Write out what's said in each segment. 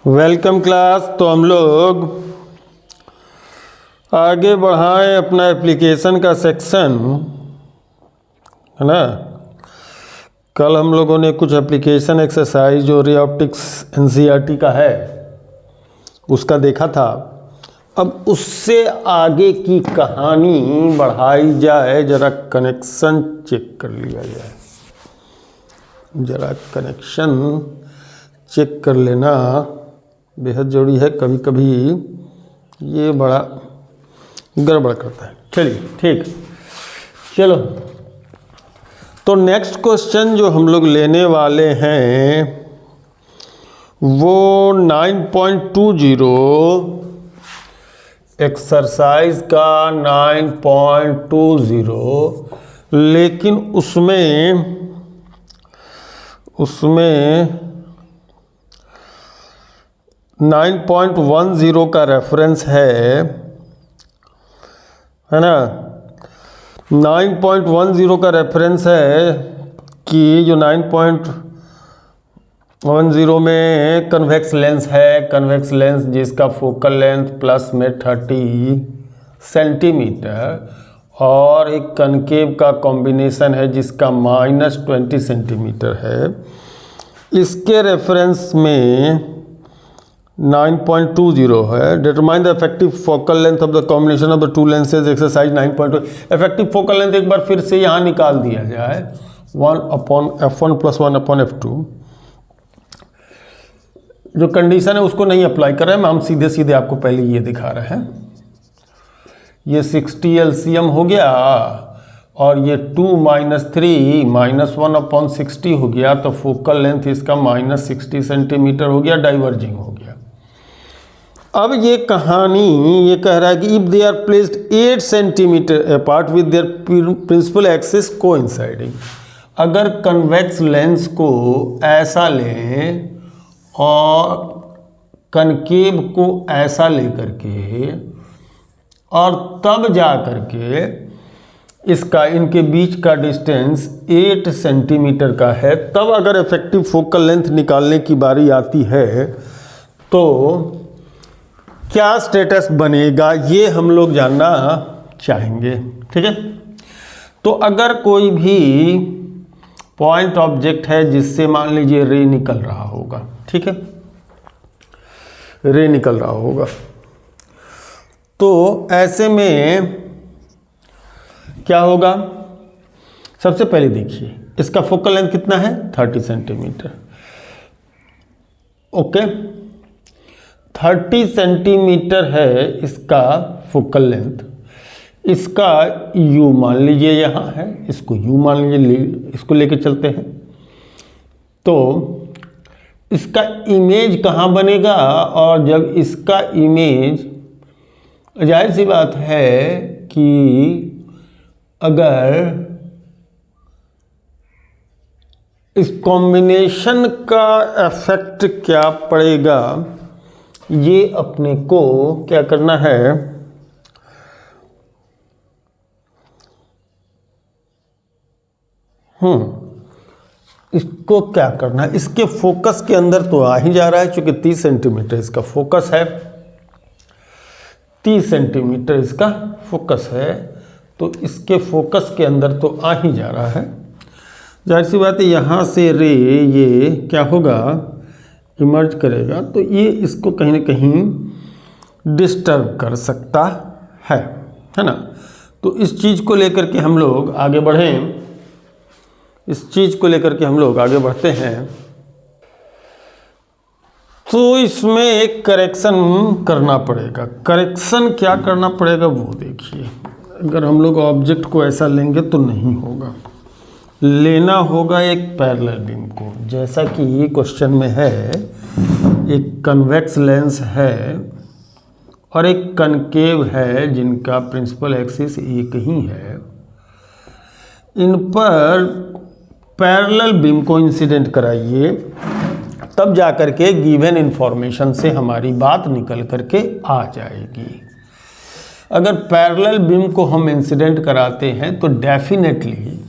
Welcome class. तो हम लोग आगे बढ़ाएं अपना एप्लीकेशन का सेक्शन, है ना। कल हम लोगों ने कुछ एप्लीकेशन एक्सरसाइज जो रे ऑप्टिक्स एनसीईआरटी का है उसका देखा था। अब उससे आगे की कहानी बढ़ाई जाए, ज़रा कनेक्शन चेक कर लिया जाए। ज़रा कनेक्शन चेक कर लेना बेहद ज़रूरी है। कभी कभी ये बड़ा गड़बड़ करता है। चलिए ठीक, चलो। तो नेक्स्ट क्वेश्चन जो हम लोग लेने वाले हैं वो 9.20 एक्सरसाइज का 9.20, लेकिन उसमें 9.10 का रेफरेंस है ना। 9.10 का रेफरेंस है कि जो 9.10 में कन्वेक्स लेंस है, कन्वेक्स लेंस जिसका फोकल लेंथ प्लस में 30 सेंटीमीटर और एक कनकेव का कॉम्बिनेशन है जिसका -20 सेंटीमीटर है। इसके रेफरेंस में 9.20 है। Determine the effective focal length of the combination of the two lenses exercise 9.2। Effective focal length एक बार फिर से यहाँ निकाल दिया जाए, 1/f1 + 1/f2। जो कंडीशन है उसको नहीं अप्लाई कर रहे हैं, हम सीधे सीधे आपको पहले ये दिखा रहे हैं। ये 60 LCM हो गया और ये 2 - 3 -1/60 हो गया, तो फोकल लेंथ इसका -60 सेंटीमीटर हो गया, डाइवर्जिंग हो गया। अब ये कहानी ये कह रहा है कि if they are placed 8 centimetre apart with their principal axis coinciding, अगर कन्वेक्स लेंस को ऐसा लें और कनकेव को ऐसा लेकर के और तब जा करके इसका इनके बीच का डिस्टेंस 8 सेंटीमीटर का है, तब अगर इफेक्टिव फोकल लेंथ निकालने की बारी आती है तो क्या स्टेटस बनेगा, ये हम लोग जानना चाहेंगे। ठीक है, तो अगर कोई भी पॉइंट ऑब्जेक्ट है जिससे मान लीजिए रे निकल रहा होगा, ठीक है, रे निकल रहा होगा, तो ऐसे में क्या होगा। सबसे पहले देखिए इसका फोकल लेंथ कितना है, 30 सेंटीमीटर। ओके, 30 सेंटीमीटर है इसका फोकल लेंथ। इसका u मान लीजिए यहाँ है, इसको u मान लीजिए, इसको लेके चलते हैं। तो इसका इमेज कहाँ बनेगा, और जब इसका इमेज, जाहिर सी बात है कि अगर इस कॉम्बिनेशन का इफेक्ट क्या पड़ेगा, ये अपने को क्या करना है, इसको क्या करना है, इसके फोकस के अंदर तो आ ही जा रहा है, चूंकि 30 सेंटीमीटर इसका फोकस है, 30 सेंटीमीटर इसका फोकस है, तो इसके फोकस के अंदर तो आ ही जा रहा है। जाहिर सी बात है यहाँ से रे ये क्या होगा, इमर्ज करेगा, तो ये इसको कहीं ना कहीं डिस्टर्ब कर सकता है ना। तो इस चीज़ को लेकर के हम लोग आगे बढ़ें, इस चीज़ को लेकर के हम लोग आगे बढ़ते हैं। तो इसमें एक करेक्शन करना पड़ेगा। करेक्शन क्या करना पड़ेगा वो देखिए। अगर हम लोग ऑब्जेक्ट को ऐसा लेंगे तो नहीं होगा, लेना होगा एक पैरेलल बीम को, जैसा कि ये क्वेश्चन में है। एक कन्वेक्स लेंस है और एक कनकेव है जिनका प्रिंसिपल एक्सिस एक ही है। इन पर पैरेलल बीम को इंसिडेंट कराइए, तब जा कर के गिवन इंफॉर्मेशन से हमारी बात निकल करके आ जाएगी। अगर पैरेलल बीम को हम इंसिडेंट कराते हैं तो डेफिनेटली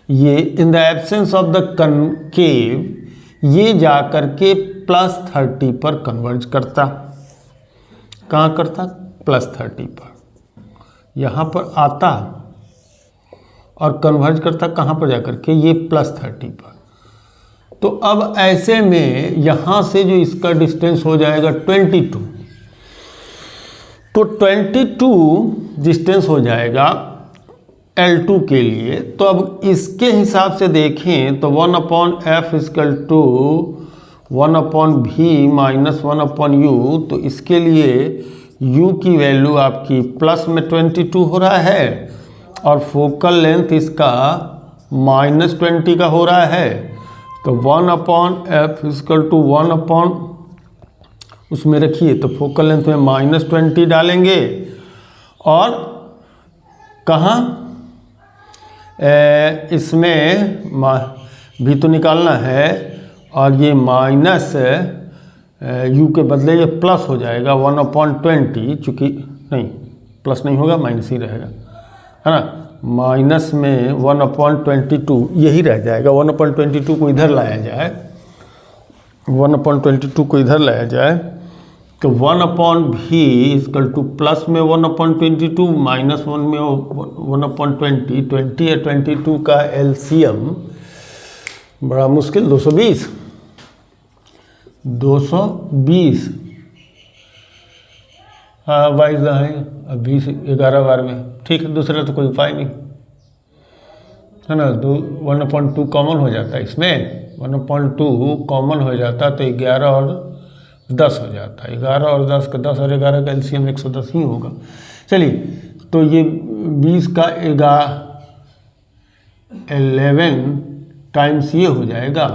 ये in the absence of the concave ये जा कर के +30 पर कन्वर्ज करता। कहाँ करता? +30 पर। यहाँ पर आता और कन्वर्ज करता कहाँ पर जाकर के? ये +30 पर। तो अब ऐसे में यहाँ से जो इसका डिस्टेंस हो जाएगा 22, तो 22 डिस्टेंस हो जाएगा L2 के लिए। तो अब इसके हिसाब से देखें तो 1/f = 1/v - 1/u। तो इसके लिए u की वैल्यू आपकी प्लस में 22 हो रहा है और फोकल लेंथ इसका -20 का हो रहा है। तो 1/f = 1 उसमें रखिए, तो फोकल लेंथ में -20 डालेंगे और कहाँ इसमें भी तो निकालना है और ये माइनस u के बदले ये प्लस हो जाएगा 1/20, चूँकि नहीं प्लस नहीं होगा, माइनस ही रहेगा, है ना। माइनस में 1/22 यही रह जाएगा। 1/22 को इधर लाया जाए, 1/22 को इधर लाया जाए तो 1/v = प्लस में 1/22 माइनस 1 में 1/20, 20 या 22 का एलसीएम बड़ा मुश्किल 220 हाँ 22 है, अब 20 11 बार में ठीक है, दूसरा तो कोई उपाय नहीं है ना। 1/2 कॉमन हो जाता है इसमें, 1/2 कॉमन हो जाता तो 11 और 10 हो जाता है। 11 और 10 का 10 और 11 का एलसीएम 110 ही होगा। चलिए, तो ये 20 का 11 टाइम्स ये हो जाएगा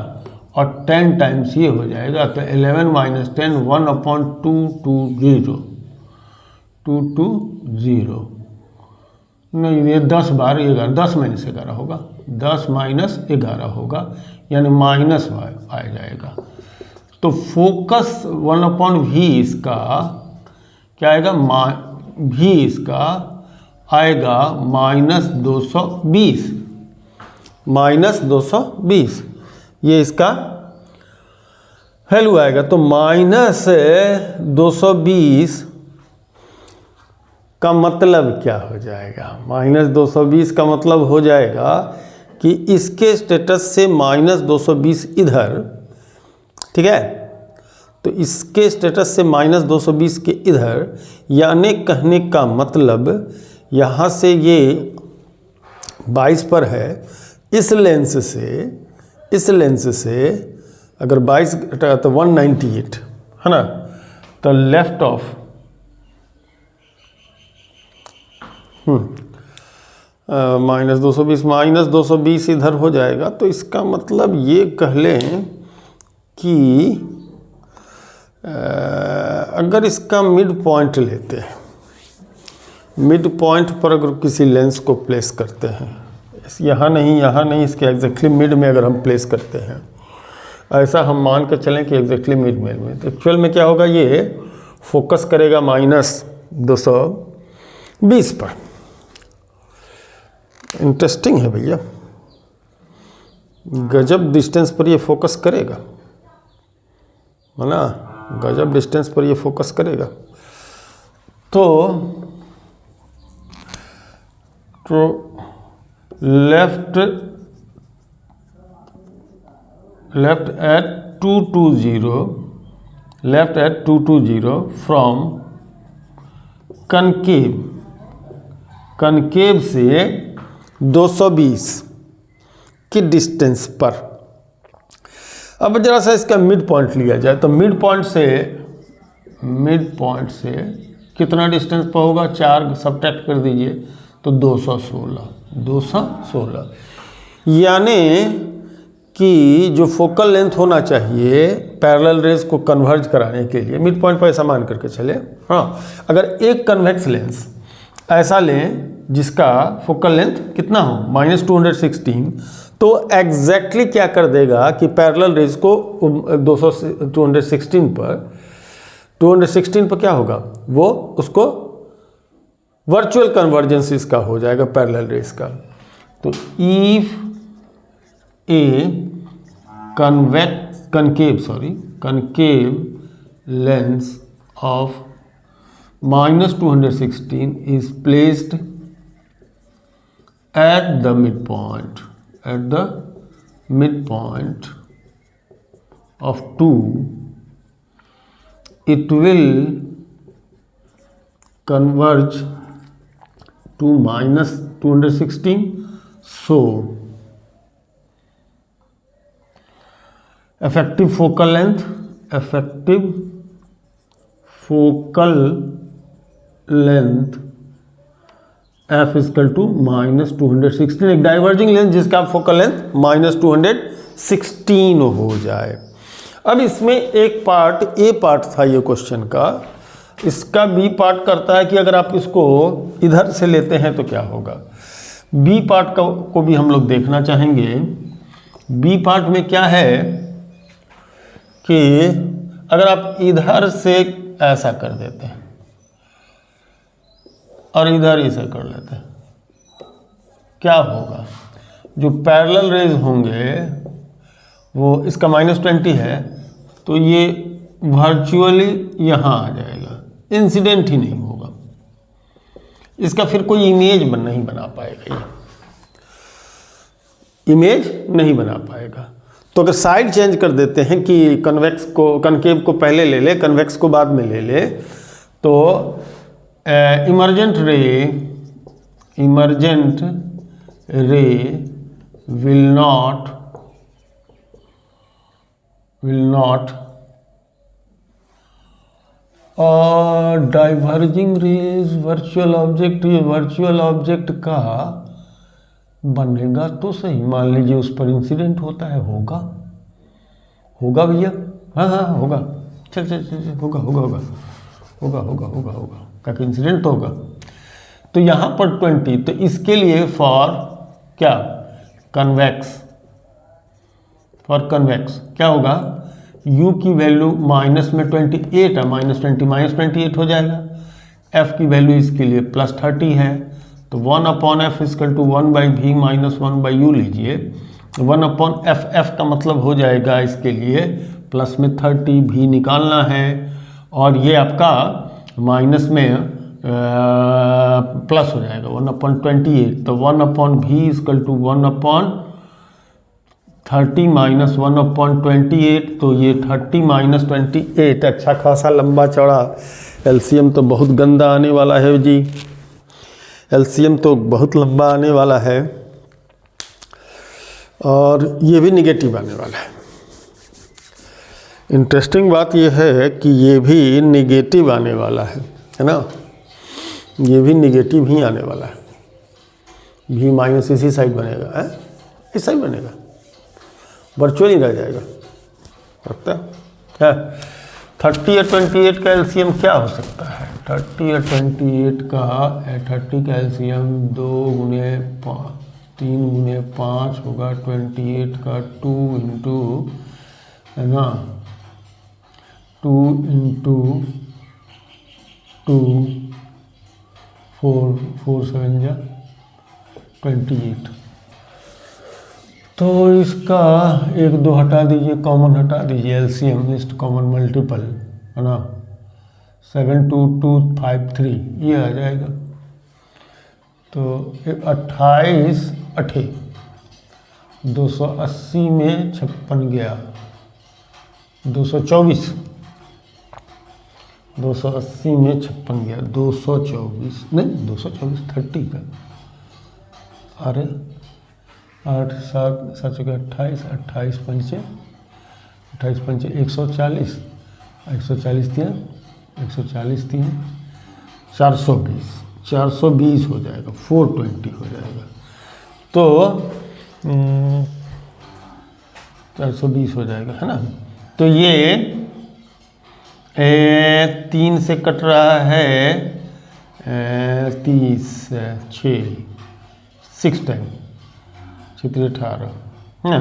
और 10 टाइम्स ये हो जाएगा। तो 11 - 10 1/220 नहीं, ये 10 बार 11 10 - 11 होगा, 10 - 11 होगा, यानी माइनस आ जाएगा। तो फोकस 1/v इसका क्या आएगा? v इसका आएगा -220 ये इसका वैल्यू आएगा। तो -220 का मतलब क्या हो जाएगा? -220 का मतलब हो जाएगा कि इसके स्टेटस से -220 इधर, ठीक है। तो इसके स्टेटस से -220 के इधर, यानी कहने का मतलब यहाँ से ये 22 पर है, इस लेंस से अगर 22 तो 198 है ना। तो लेफ्ट ऑफ -220 इधर हो जाएगा। तो इसका मतलब ये कह लें कि अगर इसका मिड पॉइंट लेते हैं, मिड पॉइंट पर अगर किसी लेंस को प्लेस करते हैं, यहाँ नहीं, इसके एग्जैक्टली मिड में अगर हम प्लेस करते हैं, ऐसा हम मान के चलें कि एग्जैक्टली मिड में, तो एक्चुअल में क्या होगा? ये फोकस करेगा -220 पर। इंटरेस्टिंग है भैया, गजब डिस्टेंस पर ये फोकस करेगा, है ना, गजब डिस्टेंस पर ये फोकस करेगा। तो लेफ्ट एट 220 फ्रॉम कनकेव से 220 की डिस्टेंस पर। अब जरा सा इसका मिड पॉइंट लिया जाए, तो मिड पॉइंट से कितना डिस्टेंस पर होगा? 4 सब्ट्रैक्ट कर दीजिए तो 216, यानी कि जो फोकल लेंथ होना चाहिए पैरेलल रेज को कन्वर्ज कराने के लिए, मिड पॉइंट पर ऐसा मान करके चले। हाँ, अगर एक कन्वेक्स लेंस ऐसा लें जिसका फोकल लेंथ कितना हो -216, तो एग्जैक्टली क्या कर देगा कि पैरेलल रेज को 216 पर क्या होगा? वो उसको वर्चुअल कन्वर्जेंस इसका हो जाएगा पैरेलल रेज का। तो if A concave concave lens of minus 216 is placed at the midpoint of 2, it will converge to minus 216. So effective focal length f equal to minus 216, एक डाइवर्जिंग लेंस जिसका focal length minus 216 हो जाए। अब इसमें एक part A part था ये question का, इसका बी पार्ट करता है कि अगर आप इसको इधर से लेते हैं तो क्या होगा। बी पार्ट को भी हम लोग देखना चाहेंगे। बी पार्ट में क्या है कि अगर आप इधर से ऐसा कर देते हैं और इधर इसे कर लेते हैं, क्या होगा, जो पैरेलल रेज होंगे वो इसका -20 है तो ये वर्चुअली यहाँ आ जाएगा, इंसिडेंट ही नहीं होगा, इसका फिर कोई इमेज नहीं बना पाएगा, ये इमेज नहीं बना पाएगा। तो अगर साइड चेंज कर देते हैं कि कन्वेक्स को कनकेव को पहले ले ले, कन्वेक्स को बाद में ले ले, तो इमर्जेंट रे will not और डाइवर्जिंग रेज वर्चुअल ऑब्जेक्ट, ये वर्चुअल ऑब्जेक्ट का बनेगा तो सही, मान लीजिए उस पर इंसिडेंट होता है, होगा भैया, हाँ होगा, चल होगा क्या इंसिडेंट तो होगा। तो यहाँ पर 20, तो इसके लिए फॉर क्या कन्वेक्स क्या होगा, u की वैल्यू माइनस में 28 है, -20 -28 हो जाएगा। f की वैल्यू इसके लिए +30 है, तो 1/f equal to 1/v minus 1/u लीजिए। 1/f का मतलब हो जाएगा इसके लिए प्लस में 30, v निकालना है, और ये आपका माइनस में प्लस हो जाएगा 1/28, तो 1/v इक्वल टू 1/30 माइनस 1/28, तो ये 30 माइनस 28, अच्छा खासा लंबा चौड़ा एलसीएम तो बहुत गंदा आने वाला है जी, एलसीएम तो बहुत लंबा आने वाला है, और ये भी निगेटिव आने वाला है। इंटरेस्टिंग बात यह है कि ये भी निगेटिव आने वाला है ना, ये भी निगेटिव ही आने वाला है, भी माइनस इसी साइड बनेगा, इस साइड बनेगा, वर्चुअल ही रह जाएगा, लगता है। 30 और 28 का एलसीएम क्या हो सकता है, 30 और 28 का 30 का एलसीएम 2 गुने 3 गुने 5 होगा, 28 का 2 इंटू है ना, 2 इंटू 2 4 7 जा 28, तो इसका 1 2 हटा दीजिए, कॉमन हटा दीजिए, एलसीएम लिस्ट कॉमन मल्टीपल है ना, 72253 ये आ जाएगा। तो 28 8 280 में 56 गया, 224 280 में 56 गया, 224 नहीं 224 30 का, अरे 8 7 7 28 28 पंचे 140 140 3 420 हो जाएगा, 420 हो जाएगा, तो 420 हो जाएगा है ना। तो ये 3 से कट रहा है 30 6 टाइम 18 है,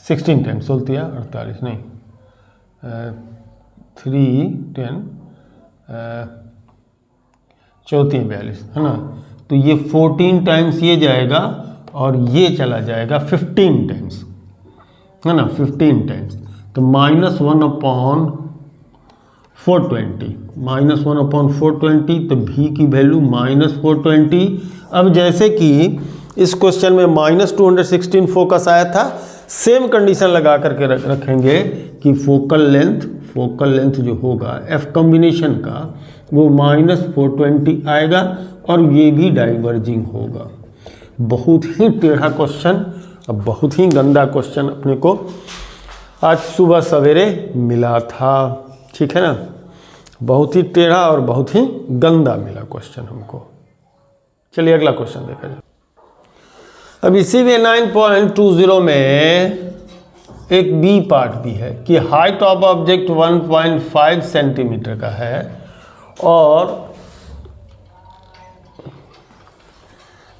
16 टाइम 16 48 नहीं 3 10 34 42 है ना। तो ये 14 टाइम्स ये जाएगा और ये चला जाएगा 15 टाइम्स है ना, 15 टाइम्स। तो -1/420, -1/420, तो v की वैल्यू -420। अब जैसे कि इस क्वेश्चन में -216 फोकस आया था, सेम कंडीशन लगा करके रखेंगे कि फोकल लेंथ जो होगा f कॉम्बिनेशन का वो -420 आएगा और ये भी डाइवर्जिंग होगा। बहुत ही टेढ़ा क्वेश्चन और बहुत ही गंदा क्वेश्चन अपने को आज सुबह सवेरे मिला था, ठीक है ना। बहुत ही टेढ़ा और बहुत ही गंदा मिला क्वेश्चन हमको। चलिए अगला क्वेश्चन देखा जाए। अब इसी में 9.20 में एक बी पार्ट भी है कि हाइट ऑफ ऑब्जेक्ट 1.5 सेंटीमीटर का है और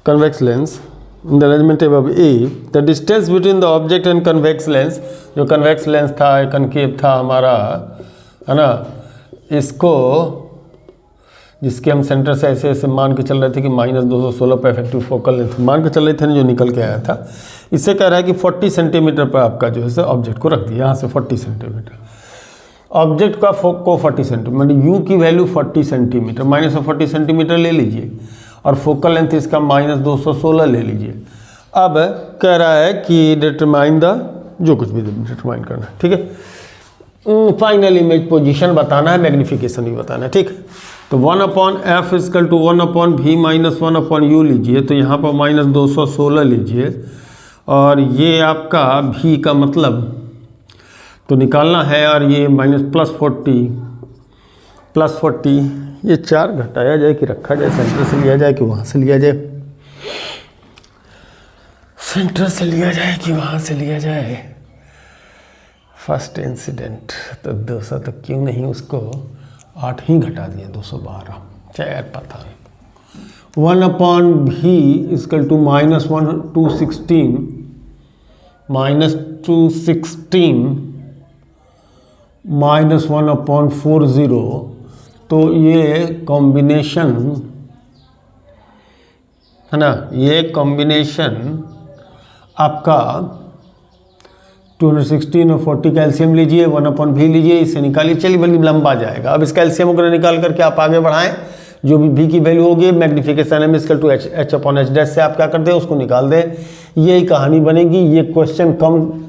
convex lens in the arrangement above A, the distance between the object and convex lens, जो convex lens था, कनकेव था हमारा, है ना, इसको जिसके हम सेंटर से ऐसे ऐसे मान के चल रहे थे कि -216 पर इफेक्टिव फोकल लेंथ मान के चल रहे थे ना, जो निकल के आया था, इससे कह रहा है कि 40 सेंटीमीटर पर आपका जो है ऑब्जेक्ट को रख दिया, यहाँ से 40 सेंटीमीटर ऑब्जेक्ट का को 40 सेंटीमीटर, यू की वैल्यू 40 सेंटीमीटर, -40 सेंटीमीटर ले लीजिए और फोकल लेंथ इसका -216 ले लीजिए। अब कह रहा है कि डिटरमाइन द, जो कुछ भी डिटरमाइन करना है, ठीक है, फाइनल इमेज पोजीशन बताना है, मैग्निफिकेशन भी बताना है, ठीक। तो 1/f = 1/v - 1/u लीजिए, तो यहाँ पर -216 लीजिए और ये आपका v का मतलब तो निकालना है, और ये +40 ये 4 घटाया जाए कि रखा जाए, सेंटर से लिया जाए कि वहाँ से लिया जाए, सेंटर से लिया जाए कि वहाँ से लिया जाए। फर्स्ट इंसिडेंट तो 200 तो क्यों नहीं, उसको 8 ही घटा दिया, 212, चाहे पता नहीं। 1/v = -216 -1/40, तो ये कॉम्बिनेशन है ना, ये कॉम्बिनेशन आपका 216 और 40 कैल्शियम लीजिए, 1/v लीजिए, इसे निकालिए, चलिए बल्कि लंबा जाएगा। अब इस कैल्शियम वगैरह निकाल करके आप आगे बढ़ाएं, जो भी v की वैल्यू होगी मैग्निफिकेशन m = h/h' से आप क्या कर दें, उसको निकाल दें, यही कहानी बनेगी। ये क्वेश्चन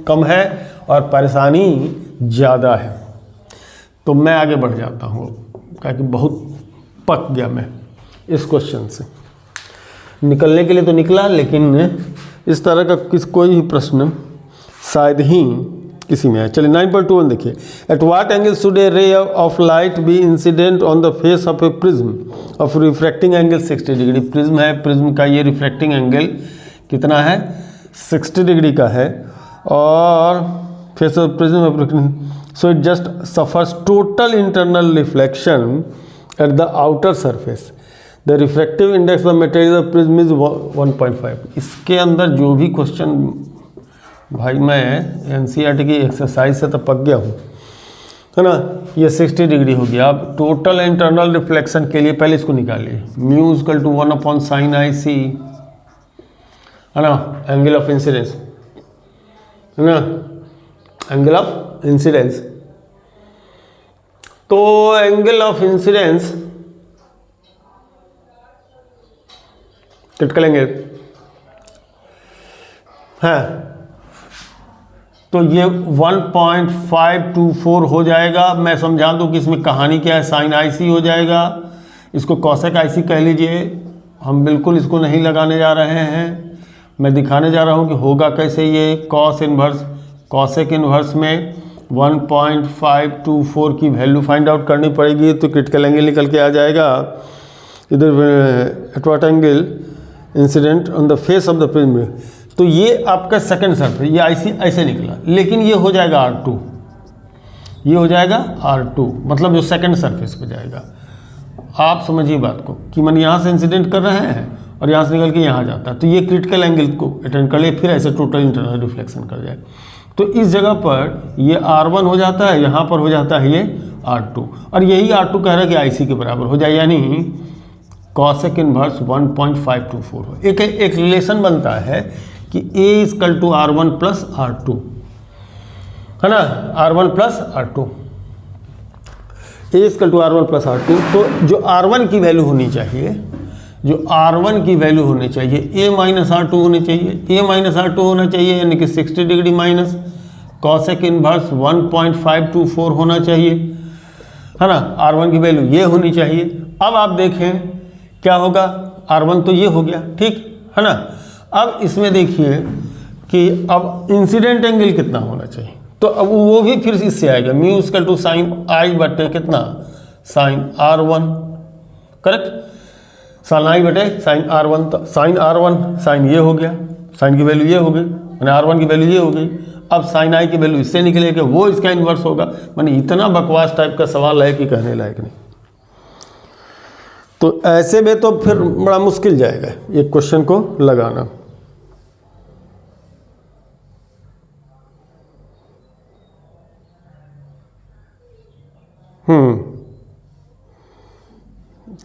कम है और परेशानी ज़्यादा है, तो मैं आगे बढ़ जाता हूँ, क्योंकि बहुत पक गया मैं इस क्वेश्चन से। निकलने के लिए तो निकला, लेकिन इस तरह का कोई भी प्रश्न शायद ही किसी में है। चलिए 9.21 देखिए। At what angle should a ray of light be incident on the face of a prism of refracting angle 60 degree. Prism है, प्रिज्म का ये रिफ्रैक्टिंग एंगल कितना है, 60 डिग्री का है, और face of prism so it just suffers total internal reflection at the outer surface. The refractive index of the material of prism is 1.5. इसके अंदर जो भी क्वेश्चन, भाई मैं NCERT की एक्सरसाइज से तो पक गया हूँ, है ना। ये 60 डिग्री हो गया। अब टोटल इंटरनल रिफ्लेक्शन के लिए पहले इसको निकालिए, μ = 1/sin IC, है ना, एंगल ऑफ इंसिडेंस, है ना, एंगल ऑफ इंसिडेंस। तो एंगल ऑफ इंसिडेंस कितना लेंगे, है तो ये 1.524 हो जाएगा। मैं समझा दूं कि इसमें कहानी क्या है, साइन IC हो जाएगा, इसको कॉसेक IC कह लीजिए। हम बिल्कुल इसको नहीं लगाने जा रहे हैं, मैं दिखाने जा रहा हूं कि होगा कैसे। ये कॉस इन्वर्स, कॉसेक इन्वर्स में 1.524 की वैल्यू फाइंड आउट करनी पड़ेगी, तो क्रिटिकल एंगल निकल के आ जाएगा। इधर eight what angle incident on the face of the prism, तो ये आपका सेकंड सरफेस, ये IC ऐसे निकला, लेकिन ये हो जाएगा R2, ये हो जाएगा R2, मतलब जो सेकंड सरफेस पे जाएगा। आप समझिए बात को कि मन यहाँ से इंसिडेंट कर रहे हैं और यहाँ से निकल के यहाँ जाता है, तो ये क्रिटिकल एंगल को अटेंड कर ले, फिर ऐसे टोटल इंटरनल रिफ्लेक्शन कर जाए। तो इस जगह पर ये R1 हो जाता है, यहाँ पर हो जाता है ये R2, और यही R2 कह रहा है कि IC के बराबर हो जाए, यानी कॉसेक इन्वर्स 1.524 हो। एक रिलेशन बनता है कि A = R1 + R2, है ना, R1 plus R2, A equal to R1 plus R2। तो जो R1 की वैल्यू होनी चाहिए, जो R1 की वैल्यू होनी चाहिए A माइनस R2 होनी चाहिए, A माइनस R2 होना चाहिए, यानी कि 60 डिग्री माइनस कॉसेक इनवर्स 1.524 होना चाहिए, है ना। R1 की वैल्यू ये होनी चाहिए। अब आप देखें क्या होगा, R1 तो ये हो गया, ठीक है ना। अब इसमें देखिए कि अब इंसिडेंट एंगल कितना होना चाहिए, तो अब वो भी फिर इससे आएगा, म्यू इक्वल टू साइन आई बटे कितना, साइन R1, करेक्ट, साइन आई बटे साइन R1। तो साइन R1 साइन ये हो गया, साइन की वैल्यू ये हो गई, मैंने R1 की वैल्यू ये हो गई। अब साइन आई की वैल्यू इससे निकलेगा, वो इसका इन्वर्स होगा। मैंने इतना बकवास टाइप का सवाल है कि कहने लायक नहीं। तो ऐसे में तो फिर बड़ा मुश्किल जाएगा एक क्वेश्चन को लगाना।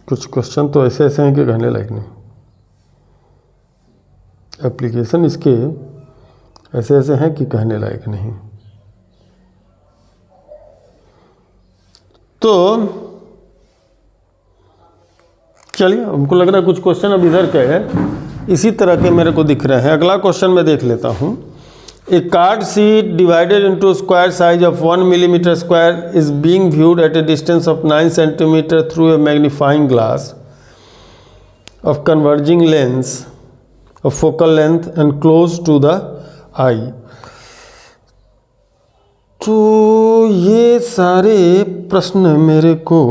कुछ क्वेश्चन तो ऐसे ऐसे हैं कि कहने लायक नहीं। एप्लीकेशन इसके ऐसे ऐसे हैं कि कहने लायक नहीं। तो चलिए, हमको लग रहा है कुछ क्वेश्चन अब इधर के है इसी तरह के मेरे को दिख रहे हैं। अगला क्वेश्चन मैं देख लेता हूँ। A card sheet divided into square size of 1 millimetre square is being viewed at a distance of 9 centimetre through a magnifying glass of converging lens of focal length and close to the eye. तो ये सारे प्रश्न मेरे को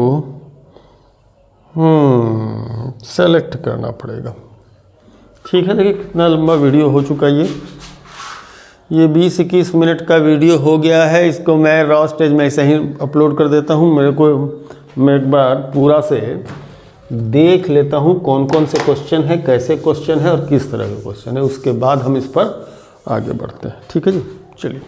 select करना पड़ेगा। ठीक है, देखिए कितना लंबा वीडियो हो चुका है ये 20-21 मिनट का वीडियो हो गया है। इसको मैं रॉ स्टेज में ऐसे ही अपलोड कर देता हूँ। मैं एक बार पूरा से देख लेता हूँ कौन कौन से क्वेश्चन है, कैसे क्वेश्चन है और किस तरह के क्वेश्चन है, उसके बाद हम इस पर आगे बढ़ते हैं। ठीक है जी, चलिए।